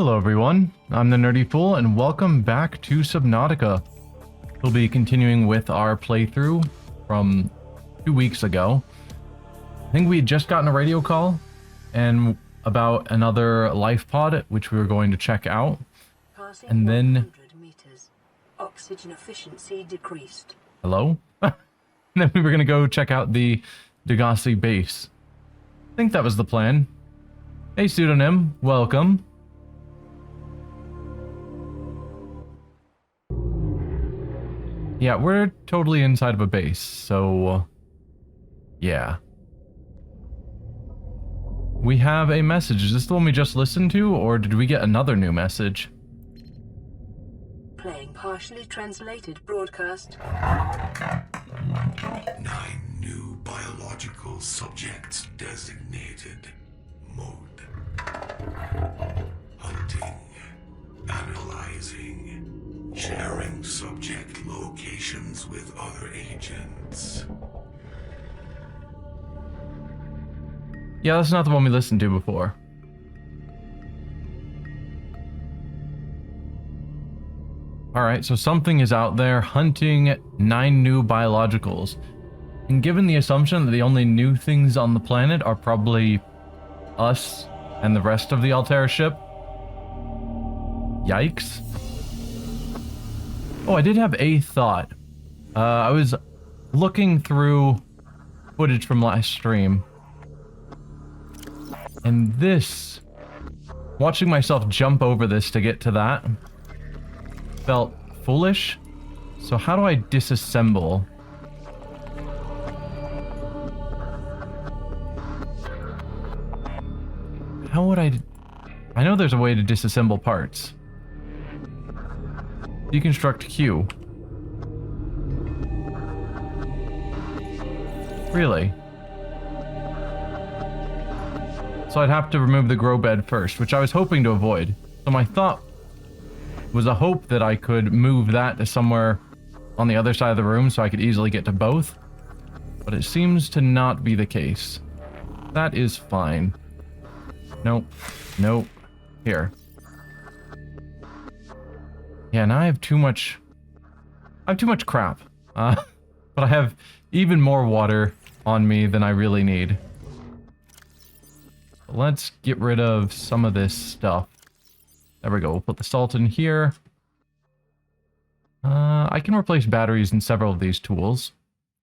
Hello everyone, I'm the Nerdy Fool and welcome back to Subnautica. We'll be continuing with our playthrough from 2 weeks ago. I think we had just gotten a radio call and about another life pod which we were going to check out. And then 100 meters. Oxygen efficiency decreased. Hello? And then we were going to go check out the Degassi base. I think that was the plan. Hey Pseudonym, welcome. Yeah, we're totally inside of a base, so yeah. We have a message. Is this the one we just listened to, or did we get another new message? Playing partially translated broadcast. 9 new biological subjects designated. Mode. Hunting. Analyzing. Sharing subject locations with other agents. Yeah, that's not the one we listened to before. Alright, so something is out there hunting 9 new biologicals. And given the assumption that the only new things on the planet are probably us and the rest of the Altair ship. Yikes. Oh, I did have a thought. I was looking through footage from last stream. And this, watching myself jump over this to get to that, felt foolish. So how do I disassemble? How would I know there's a way to disassemble parts. Deconstruct Q. Really? So I'd have to remove the grow bed first, which I was hoping to avoid. So my thought was a hope that I could move that to somewhere on the other side of the room so I could easily get to both. But it seems to not be the case. That is fine. Nope. Nope. Here. Yeah, now I have too much crap. But I have even more water on me than I really need. Let's get rid of some of this stuff. There we go. We'll put the salt in here. I can replace batteries in several of these tools.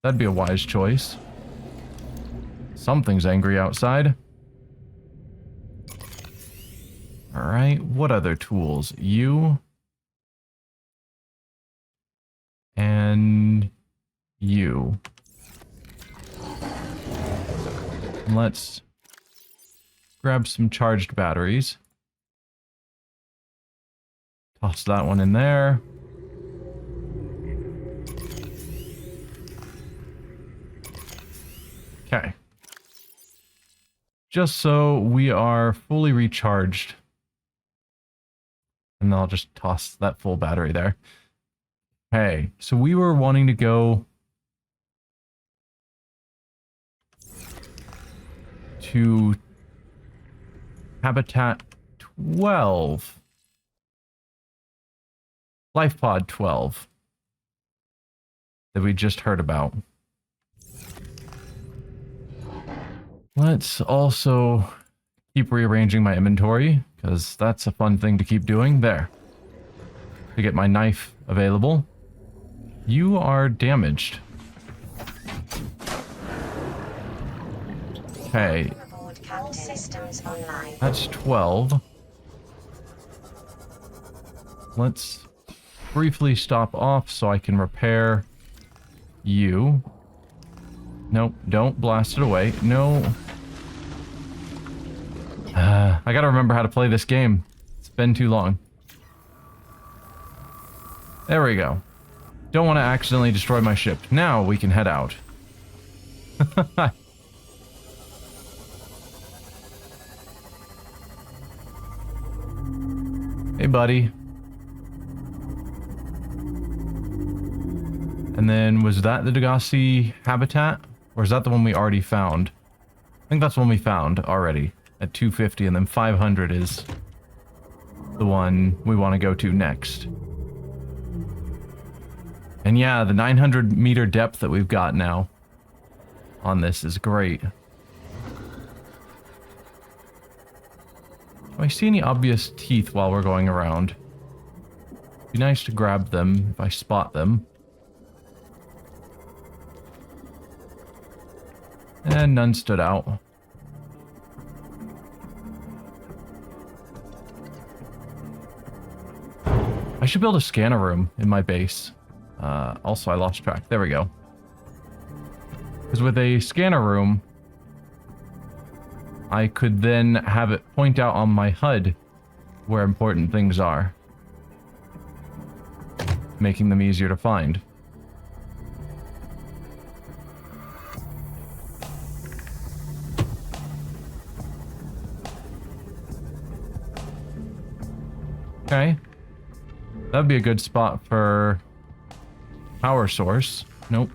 That'd be a wise choice. Something's angry outside. Alright, what other tools? You. And you. Let's grab some charged batteries. Toss that one in there. Okay. Just so we are fully recharged. And then I'll just toss that full battery there. Okay, so we were wanting to go to Habitat 12. Life Pod 12. That we just heard about. Let's also keep rearranging my inventory, because that's a fun thing to keep doing. There. To get my knife available. You are damaged. Okay. That's 12. Let's briefly stop off so I can repair you. Nope, don't blast it away. No. I gotta remember how to play this game. It's been too long. There we go. Don't want to accidentally destroy my ship. Now we can head out. Hey, buddy. And then, was that the Degassi habitat? Or is that the one we already found? I think that's the one we found already. At 250, and then 500 is the one we want to go to next. And yeah, the 900-meter depth that we've got now on this is great. Do I see any obvious teeth while we're going around? Be nice to grab them if I spot them. And none stood out. I should build a scanner room in my base. Also, I lost track. There we go. Because with a scanner room, I could then have it point out on my HUD where important things are, making them easier to find. Okay. That'd be a good spot for power source. Nope.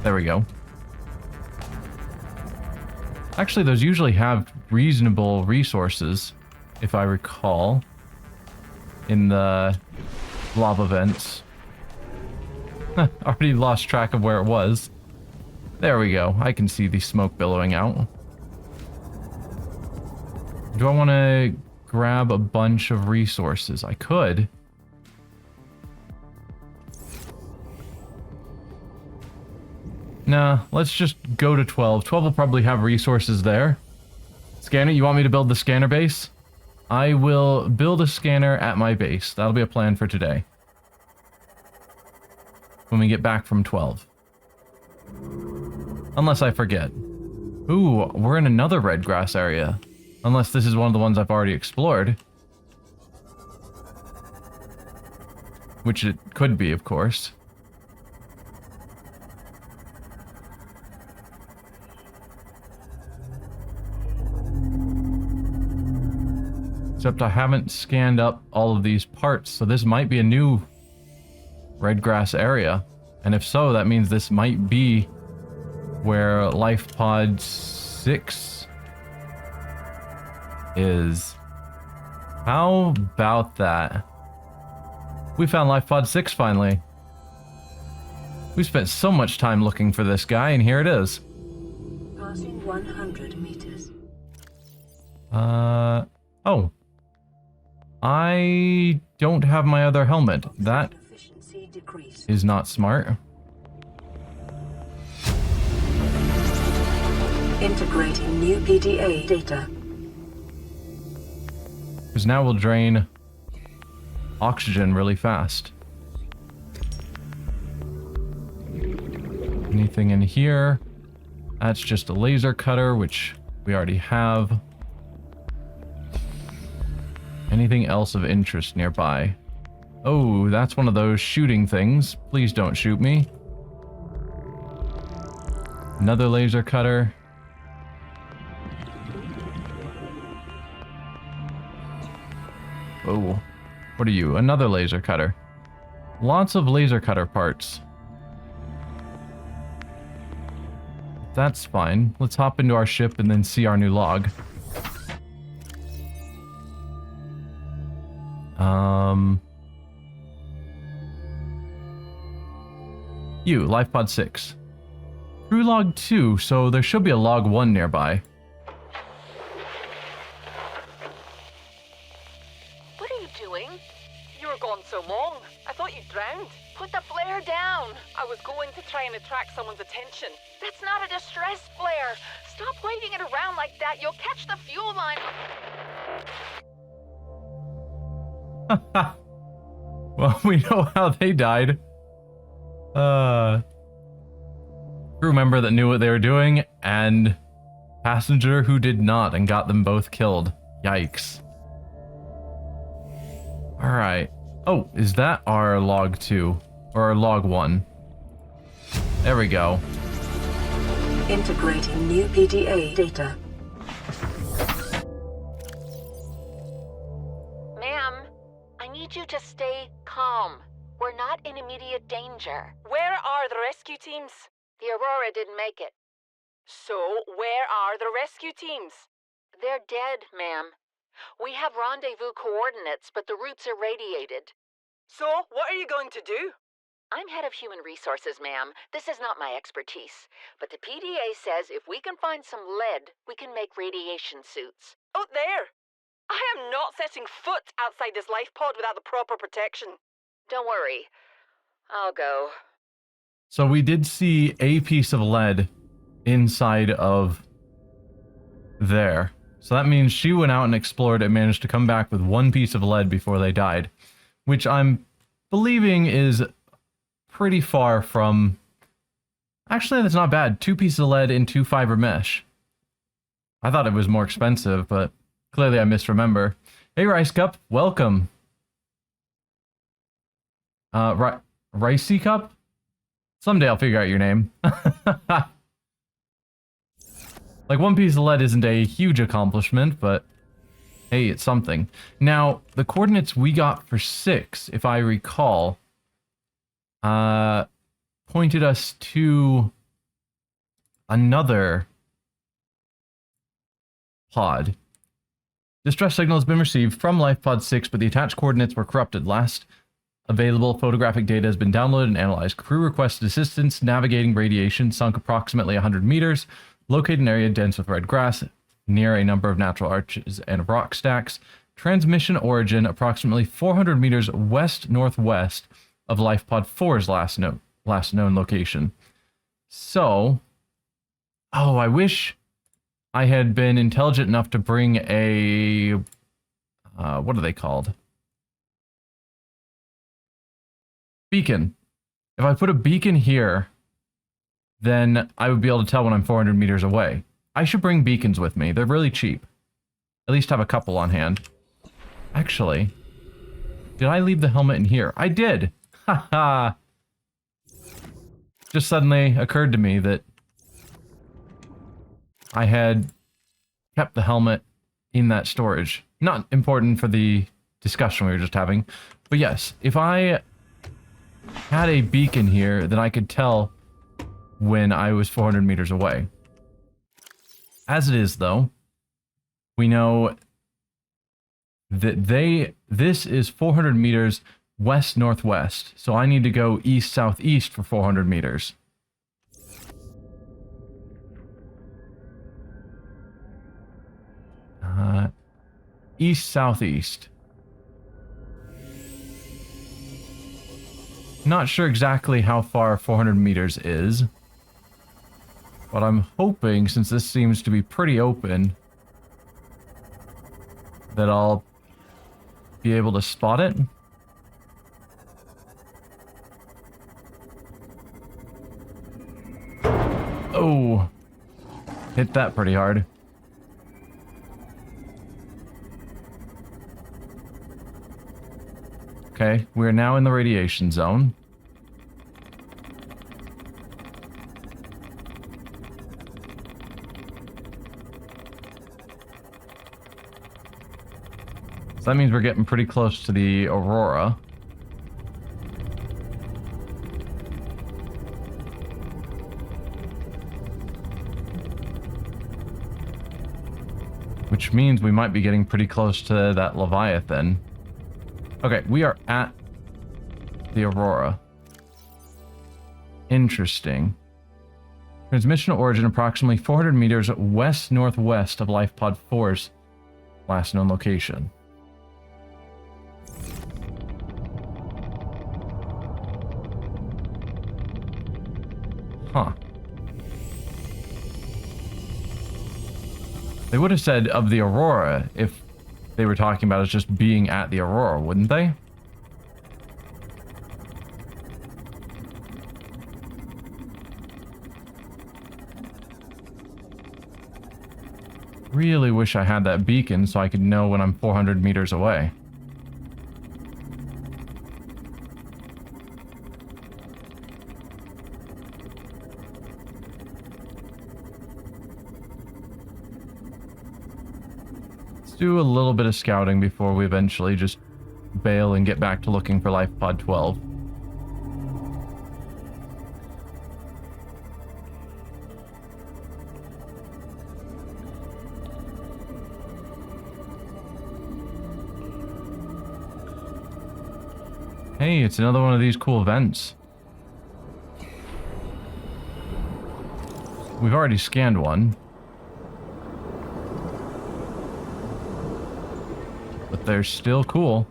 There we go. Actually, those usually have reasonable resources, if I recall, in the lava vents. Already lost track of where it was. There we go. I can see the smoke billowing out. Do I want to grab a bunch of resources? I could. Nah, let's just go to 12. 12 will probably have resources there. Scanner, you want me to build the scanner base? I will build a scanner at my base. That'll be a plan for today. When we get back from 12. Unless I forget. Ooh, we're in another red grass area. Unless this is one of the ones I've already explored. Which it could be, of course. Except I haven't scanned up all of these parts, so this might be a new red grass area. And if so, that means this might be where Life Pod 6 is. How about that? We found Life Pod 6 finally. We spent so much time looking for this guy, and here it is. Passing 100 meters. Oh. I don't have my other helmet. That Efficiency decreased. is not smart. Integrating new PDA data. Because now we'll drain oxygen really fast. Anything in here? That's just a laser cutter, which we already have. Anything else of interest nearby? Oh, that's one of those shooting things. Please don't shoot me. Another laser cutter. Oh, what are you? Another laser cutter. Lots of laser cutter parts. That's fine. Let's hop into our ship and then see our new log. You, Life Pod 6. Crew log 2, so there should be a log 1 nearby. What are you doing? You were gone so long. I thought you'd drowned. Put the flare down. I was going to try and attract someone's attention. That's not a distress flare. Stop waving it around like that. You'll catch the fuel line. Well, we know how they died. Crew member that knew what they were doing, and passenger who did not and got them both killed. Yikes. Alright. Oh, is that our log 2? Or our log 1? There we go. Integrating new PDA data. Ma'am, I need you to stay calm. We're not in immediate danger. Where are the rescue teams? The Aurora didn't make it. So, where are the rescue teams? They're dead, ma'am. We have rendezvous coordinates, but the route's irradiated. So, what are you going to do? I'm head of human resources, ma'am. This is not my expertise. But the PDA says if we can find some lead, we can make radiation suits. Out there! I am not setting foot outside this life pod without the proper protection. Don't worry. I'll go. So we did see a piece of lead inside of there. So that means she went out and explored and managed to come back with one piece of lead before they died. Which I'm believing is pretty far from... Actually, that's not bad. 2 pieces of lead in 2 fiber mesh. I thought it was more expensive, but clearly I misremember. Hey, Rice Cup. Welcome. Ricey Cup? Someday I'll figure out your name. Like, 1 piece of lead isn't a huge accomplishment, but hey, it's something. Now, the coordinates we got for 6, if I recall, pointed us to another pod. Distress signal has been received from Life Pod 6, but the attached coordinates were corrupted. Last available photographic data has been downloaded and analyzed. Crew requested assistance navigating radiation, sunk approximately 100 meters, located an area dense with red grass, near a number of natural arches and rock stacks. Transmission origin approximately 400 meters west-northwest of Life Pod 4's last known location. So, oh, I wish I had been intelligent enough to bring a, what are they called? Beacon. If I put a beacon here, then I would be able to tell when I'm 400 meters away. I should bring beacons with me. They're really cheap. At least have a couple on hand. Actually, did I leave the helmet in here? I did! Haha! Just suddenly occurred to me that I had kept the helmet in that storage. Not important for the discussion we were just having. But yes, if I had a beacon here, then I could tell when I was 400 meters away. As it is, though, we know that this is 400 meters west-northwest, so I need to go east-southeast for 400 meters. East-southeast. Not sure exactly how far 400 meters is, but I'm hoping, since this seems to be pretty open, that I'll be able to spot it. Oh, hit that pretty hard. Okay, we're now in the radiation zone. So that means we're getting pretty close to the Aurora. Which means we might be getting pretty close to that Leviathan. Okay, we are at the Aurora. Interesting. Transmission origin approximately 400 meters west-northwest of Life Pod 4's last known location. Huh. They would have said of the Aurora if they were talking about us just being at the Aurora, wouldn't they? Really wish I had that beacon so I could know when I'm 400 meters away. Do a little bit of scouting before we eventually just bail and get back to looking for Life Pod 12. Hey, it's another one of these cool events. We've already scanned one. But they're still cool.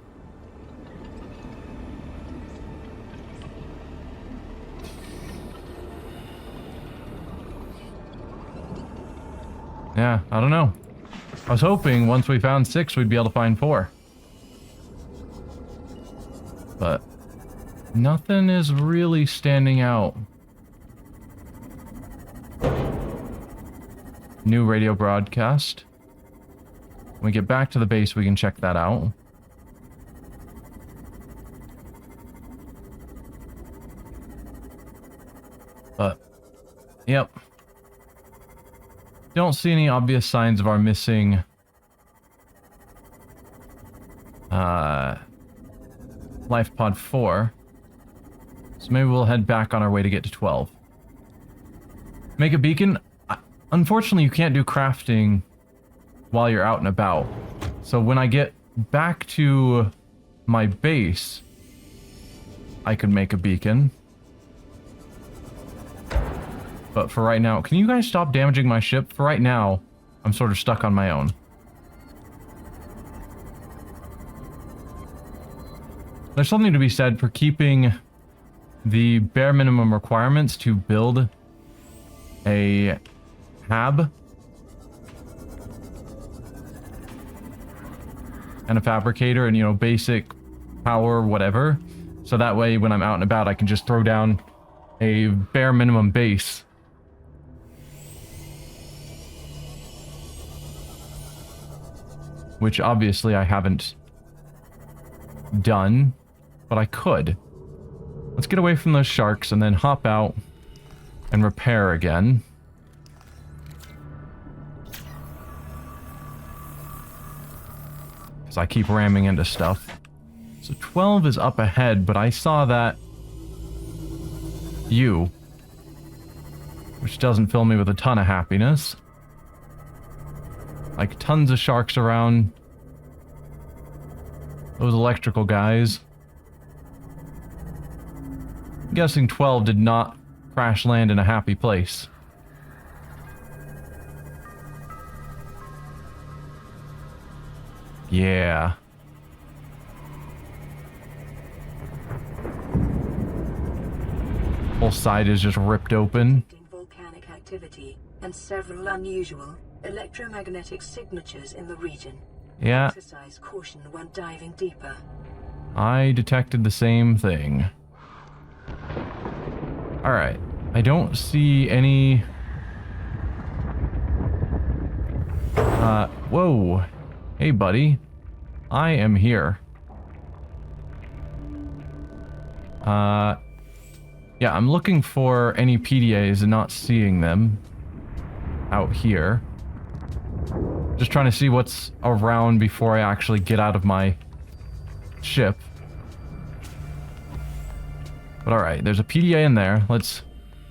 Yeah, I don't know. I was hoping once we found 6, we'd be able to find 4. But nothing is really standing out. New radio broadcast. When we get back to the base, we can check that out. But, yep. Don't see any obvious signs of our missing life pod 4. So maybe we'll head back on our way to get to 12. Make a beacon? Unfortunately, you can't do crafting while you're out and about. So when I get back to my base, I could make a beacon. But for right now, can you guys stop damaging my ship? For right now, I'm sort of stuck on my own. There's something to be said for keeping the bare minimum requirements to build a hab and a fabricator and, you know, basic power, whatever. So that way, when I'm out and about, I can just throw down a bare minimum base. Which obviously I haven't done, but I could. Let's get away from those sharks and then hop out and repair again. Because I keep ramming into stuff. So 12 is up ahead, but I saw that U, which doesn't fill me with a ton of happiness. Like tons of sharks around. Those electrical guys. I'm guessing 12 did not crash land in a happy place. Yeah. Whole side is just ripped open. Volcanic activity and several unusual electromagnetic signatures in the region. Yeah. Exercise caution when diving deeper. I detected the same thing. Alright. I don't see any... whoa. Hey, buddy. I am here. Yeah, I'm looking for any PDAs and not seeing them out here. Just trying to see what's around before I actually get out of my ship. But alright, there's a PDA in there. Let's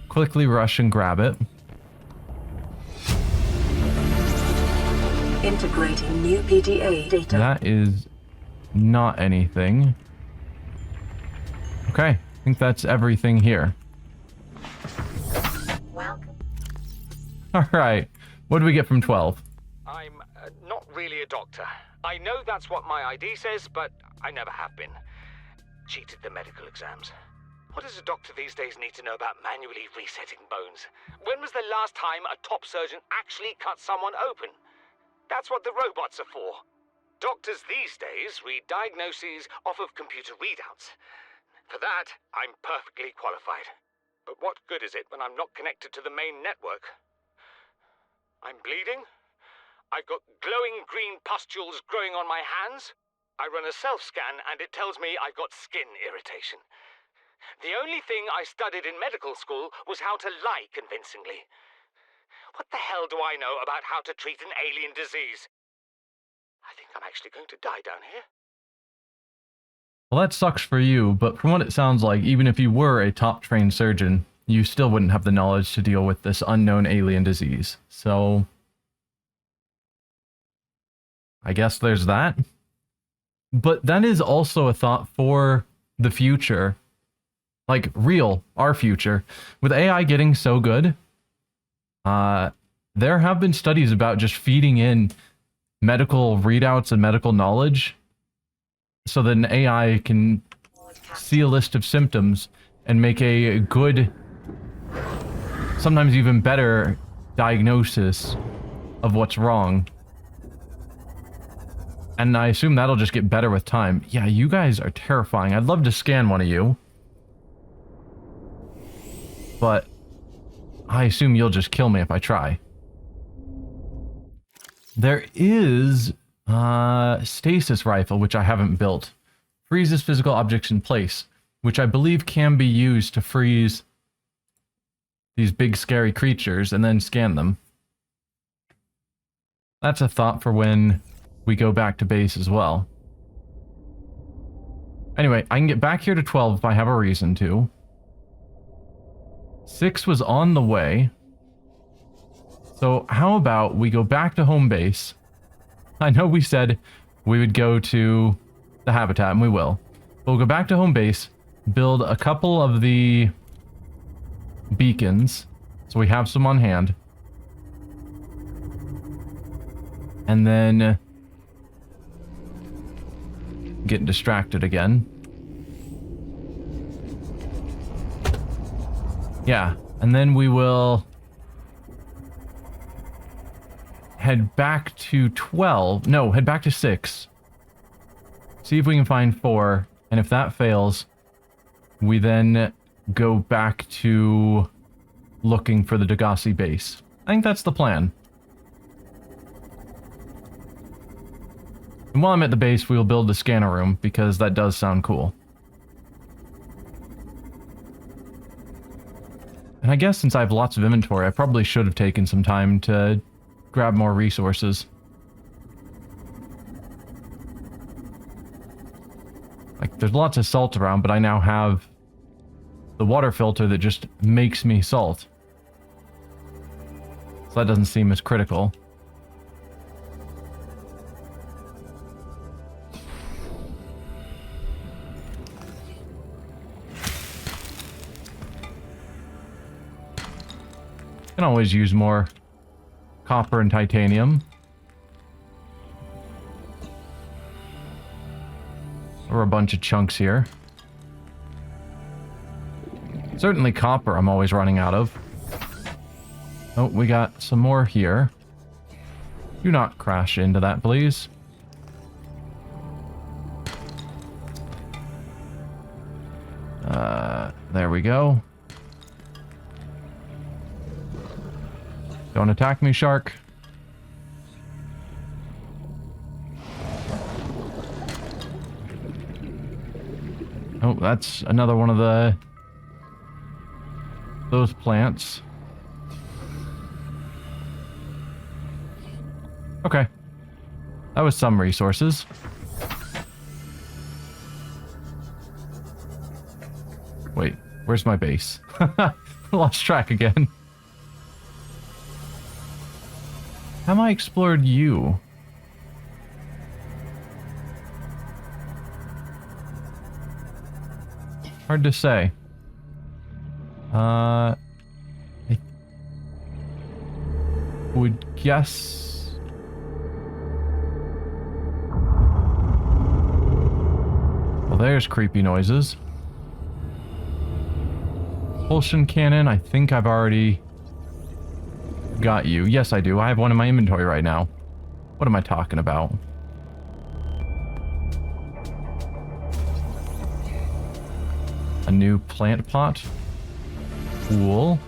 quickly rush and grab it. Integrating new PDA data. That is not anything. Okay, I think that's everything here. Welcome. Alright, what do we get from 12? I'm not really a doctor. I know that's what my ID says, but I never have been. Cheated the medical exams. What does a doctor these days need to know about manually resetting bones? When was the last time a top surgeon actually cut someone open? That's what the robots are for. Doctors these days read diagnoses off of computer readouts. For that, I'm perfectly qualified. But what good is it when I'm not connected to the main network? I'm bleeding. I've got glowing green pustules growing on my hands. I run a self-scan and it tells me I've got skin irritation. The only thing I studied in medical school was how to lie convincingly. What the hell do I know about how to treat an alien disease? I think I'm actually going to die down here. Well, that sucks for you, but from what it sounds like, even if you were a top-trained surgeon, you still wouldn't have the knowledge to deal with this unknown alien disease. So, I guess there's that. But that is also a thought for the future, like real, our future, with AI getting so good, there have been studies about just feeding in medical readouts and medical knowledge so that an AI can see a list of symptoms and make a good, sometimes even better diagnosis of what's wrong. And I assume that'll just get better with time. Yeah, you guys are terrifying. I'd love to scan one of you, but I assume you'll just kill me if I try. There is a stasis rifle, which I haven't built. Freezes physical objects in place, which I believe can be used to freeze these big scary creatures and then scan them. That's a thought for when we go back to base as well. Anyway, I can get back here to 12 if I have a reason to. 6 was on the way. So how about we go back to home base? I know we said we would go to the habitat, and we will. We'll go back to home base, build a couple of the beacons, so we have some on hand. And then get distracted again. Yeah, and then we will head back to 12. No, head back to 6. See if we can find 4. And if that fails, we then go back to looking for the Degassi base. I think that's the plan. And while I'm at the base, we'll build the scanner room, because that does sound cool. And I guess since I have lots of inventory, I probably should have taken some time to grab more resources. Like, there's lots of salt around, but I now have the water filter that just makes me salt. So that doesn't seem as critical. Can always use more copper and titanium. Or a bunch of chunks here. Certainly copper I'm always running out of. Oh, we got some more here. Do not crash into that, please. There we go. Don't attack me, shark. Oh, that's another one of those plants. Okay. That was some resources. Wait, where's my base? Lost track again. Have I explored you? Hard to say. I would guess... Well, there's creepy noises. Propulsion cannon, I think I've already got you. Yes, I do. I have one in my inventory right now. What am I talking about? A new plant pot. Cool.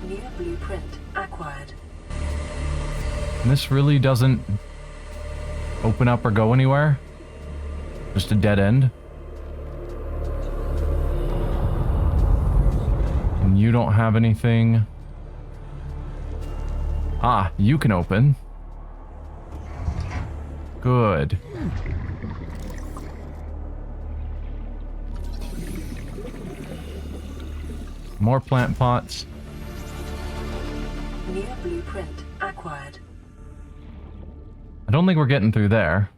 New blueprint acquired. And this really doesn't open up or go anywhere. Just a dead end. And you don't have anything. Ah, you can open. Good. More plant pots. New blueprint acquired. I don't think we're getting through there.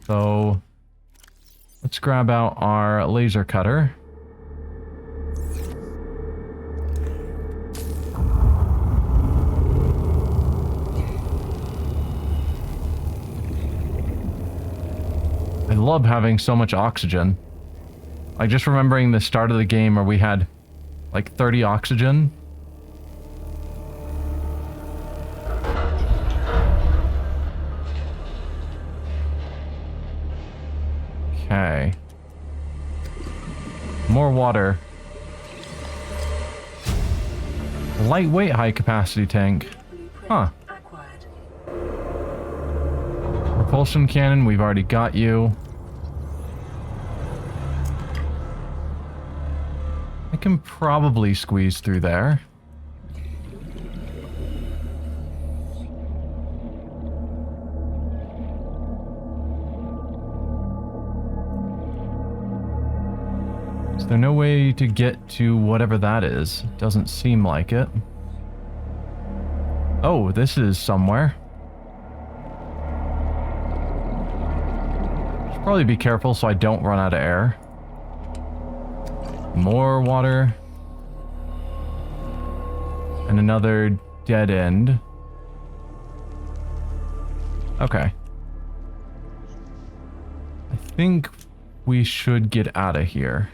So Let's grab out our laser cutter. I love having so much oxygen. Like, just remembering the start of the game where we had like 30 oxygen. Okay. More water. Lightweight high capacity tank. Huh. Propulsion cannon, we've already got you. I can probably squeeze through there. Is there no way to get to whatever that is? Doesn't seem like it. Oh, this is somewhere. Should probably be careful so I don't run out of air. More water. And another dead end. Okay. I think we should get out of here.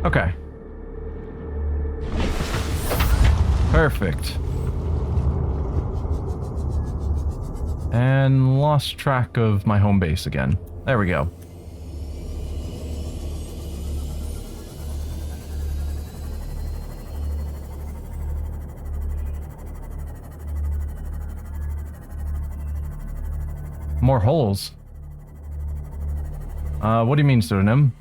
Okay. Perfect. And lost track of my home base again. There we go. More holes. What do you mean, pseudonym?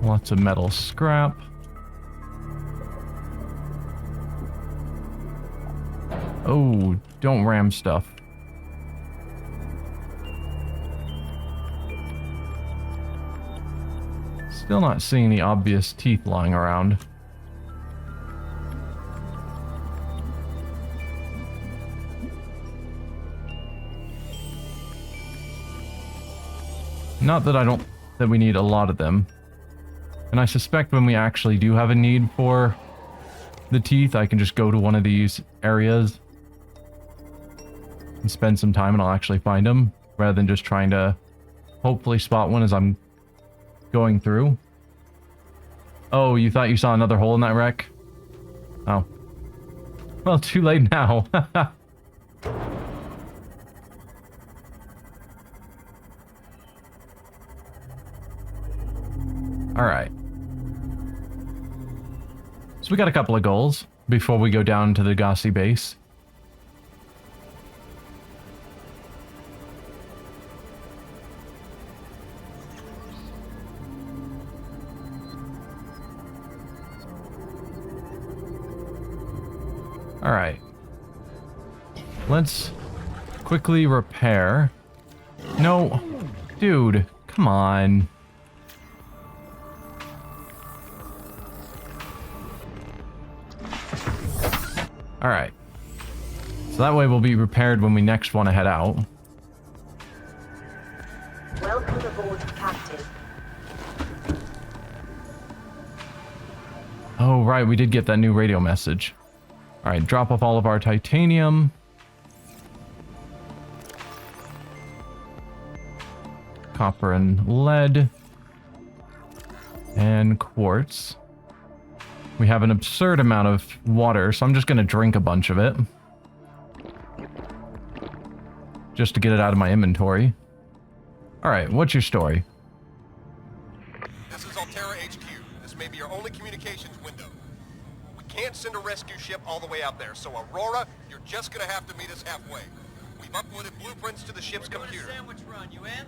Lots of metal scrap. Oh, don't ram stuff. Still not seeing the obvious teeth lying around. Not that we need a lot of them. And I suspect when we actually do have a need for the teeth, I can just go to one of these areas and spend some time and I'll actually find them, rather than just trying to hopefully spot one as I'm going through. Oh, you thought you saw another hole in that wreck? Oh. Well, too late now. Alright. So we got a couple of goals before we go down to the Gossi base. Alright. Let's quickly repair. No. Dude, come on. Alright. So that way we'll be prepared when we next want to head out. Welcome aboard, Captain. Oh, right, we did get that new radio message. Alright, drop off all of our titanium. Copper and lead. And quartz. We have an absurd amount of water, so I'm just going to drink a bunch of it. Just to get it out of my inventory. Alright, what's your story? This is Altera HQ. This may be your only communications window. We can't send a rescue ship all the way out there, so Aurora, you're just gonna have to meet us halfway. We've uploaded blueprints to the ship's computer. Sandwich run, you in?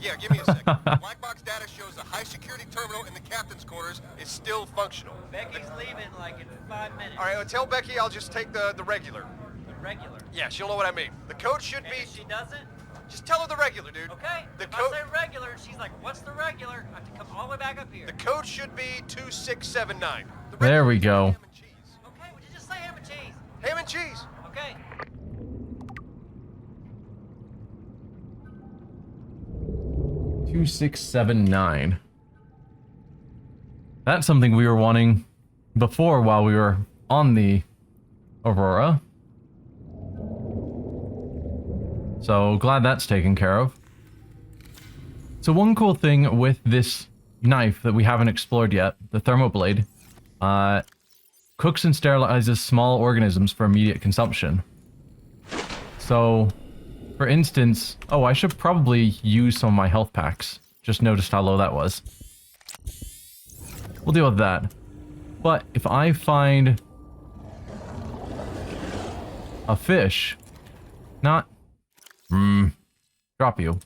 Yeah, give me a second. Black box data shows the high security terminal in the captain's quarters is still functional. Becky's leaving like in 5 minutes. All right, well, tell Becky I'll just take the regular. The regular. Yeah, she'll know what I mean. The code should And be... if she doesn't? Just tell her the regular, dude. Okay. The If code... I say regular, she's like, what's the regular? I have to come all the way back up here. The code should be 2679. There we go. Ham and cheese. Okay, would you just say ham and cheese? Ham and cheese. Okay. 2679. That's something we were wanting before while we were on the Aurora. So glad that's taken care of. So one cool thing with this knife that we haven't explored yet, the thermoblade, cooks and sterilizes small organisms for immediate consumption. So, for instance, oh, I should probably use some of my health packs. Just noticed how low that was. We'll deal with that. But if I find a fish, not... drop you.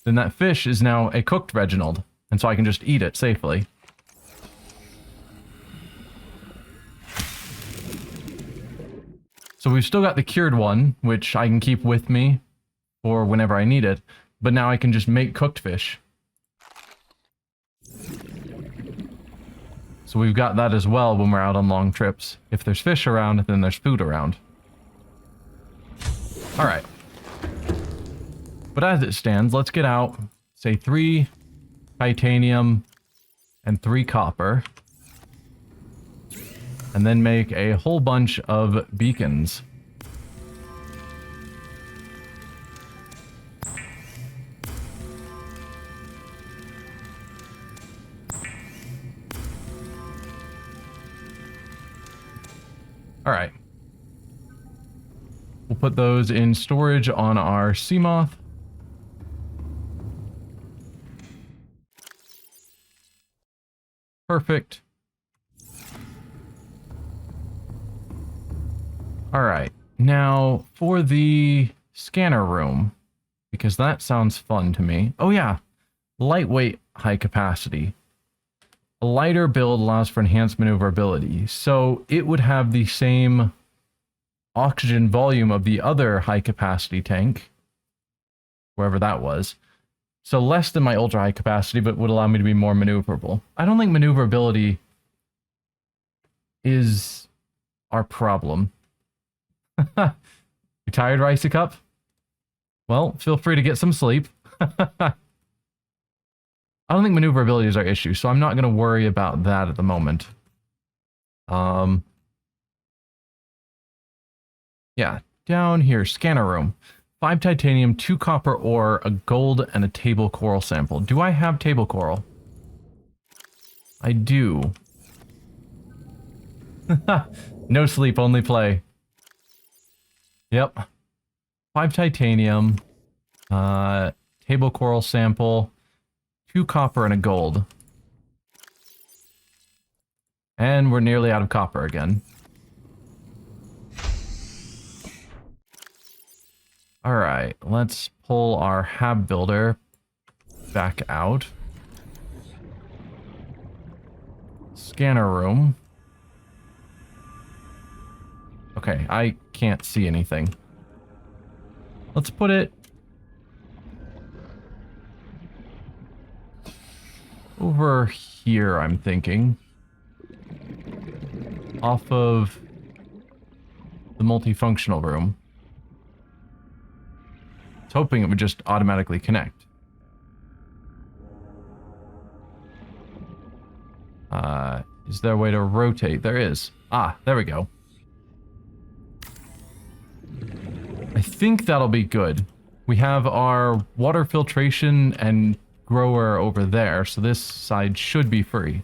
Then that fish is now a cooked Reginald, and so I can just eat it safely. So we've still got the cured one, which I can keep with me for whenever I need it, but now I can just make cooked fish. So we've got that as well when we're out on long trips. If there's fish around, then there's food around. Alright. But as it stands, let's get out, say 3 titanium and 3 copper. And then make a whole bunch of beacons. Alright. We'll put those in storage on our Seamoth. Perfect. Alright, now for the scanner room, because that sounds fun to me. Oh yeah, lightweight, high capacity. A lighter build allows for enhanced maneuverability, so it would have the same oxygen volume of the other high capacity tank, wherever that was. So less than my ultra high capacity, but would allow me to be more maneuverable. I don't think maneuverability is our problem. You tired, Ricey Cup? Well, feel free to get some sleep. I don't think maneuverability is our issue, so I'm not going to worry about that at the moment. Yeah, down here, scanner room. 5 titanium, 2 copper ore, a gold, and a table coral sample. Do I have table coral? I do. No sleep, only play. Yep. 5 titanium, table coral sample, 2 copper, and a gold. And we're nearly out of copper again. Alright, let's pull our hab builder back out. Scanner room. Okay, I can't see anything. Let's put it over here, I'm thinking. Off of the multifunctional room. I was hoping it would just automatically connect. Is there a way to rotate? There is. Ah, there we go. I think that'll be good. We have our water filtration and grower over there, so this side should be free.